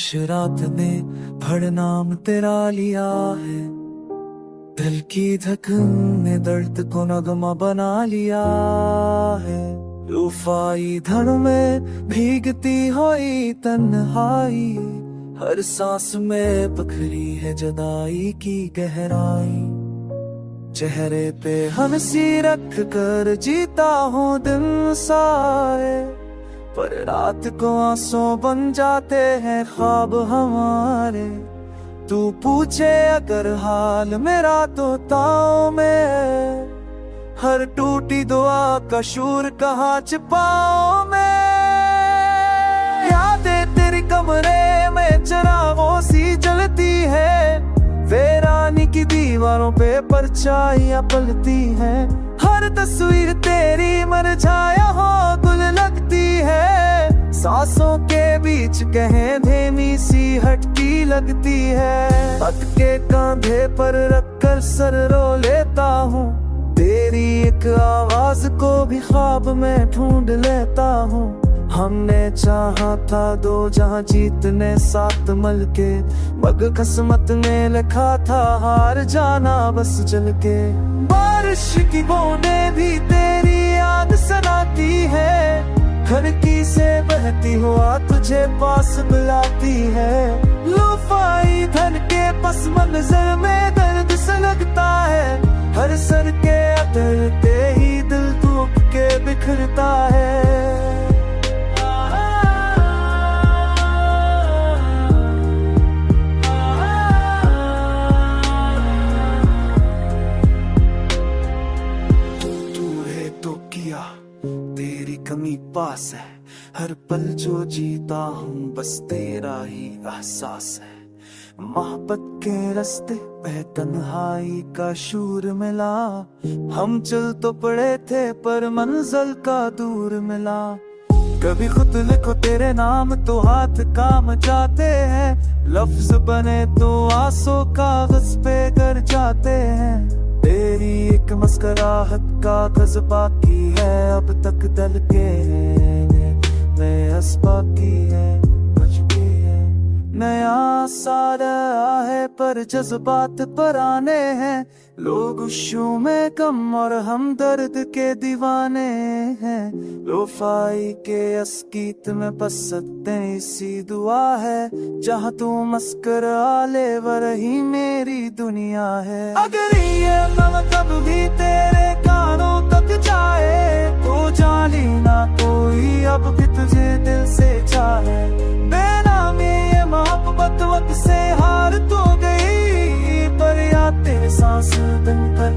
खामोश रात ने भड़ नाम तेरा लिया है। दिल की धड़कन ने दर्द को नगमा बना लिया है। लूफाई धड़ में भीगती हुई तन्हाई, हर सांस में पखरी है जुदाई की गहराई। चेहरे पे हंसी रख कर जीता हूँ दिन साए, पर रात को आंसू बन जाते हैं ख्वाब हमारे। तू पूछे अगर हाल मेरा तो ताओ में, हर टूटी दुआ का शूर कहाँ छिपाओ मैं। यादें तेरी कमरे में चिरागों सी जलती है, वीरानी की दीवारों पे परछाइयां पलती हैं। हर तस्वीर तेरी मुरझाया हो गुल लगती है, सांसों के बीच कहें धीमी सी हटकी लगती है। अटके कांधे पर रखकर सर रो लेता हूँ, तेरी एक आवाज को भी ख्वाब में ढूंढ लेता हूँ। हमने चाहा था दो जहां जीतने साथ मल के, मग किस्मत ने लिखा था हार जाना बस जल के। बारिश की बूंदें भी तेरी याद सनाती है, खिड़की से बहती हुआ तुझे पास बुलाती है। लूफाई धन के पस मंजर में दर्द सा लगता है, हर सर के अतरते ही दिल टूट के बिखरता है। तेरी कमी पास है, हर पल जो जीता हूँ बस तेरा ही एहसास है। मोहब्बत के रास्ते पे तन्हाई का शूर मिला, हम चल तो पड़े थे पर मंजिल का दूर मिला। कभी खुद लिखो तेरे नाम तो हाथ काम जाते हैं, लफ्ज बने तो आंसू कागज पे गर जाते हैं। तेरी एक मुस्कुराहट का कागज बाकी है, अब तक दल के नए हंस बाकी है, कुछ भी है। नया साल आया है पर जज्बात पुराने हैं, लोग खुशियों में कम और हम दर्द के दीवाने हैं। लोफाई के अस्कीत में बस सकते इसी दुआ है, जहाँ तू मुस्कुरा ले वही मेरी दुनिया है। अगर ये लम्हा कभी तेरे कानों तक जाए तो जानी ना कोई अब भी तुझे दिल से चाहे। बेनामी ये मोहब्बत वक्त से हार तो गई, पर याद तेरे सांस दिन पर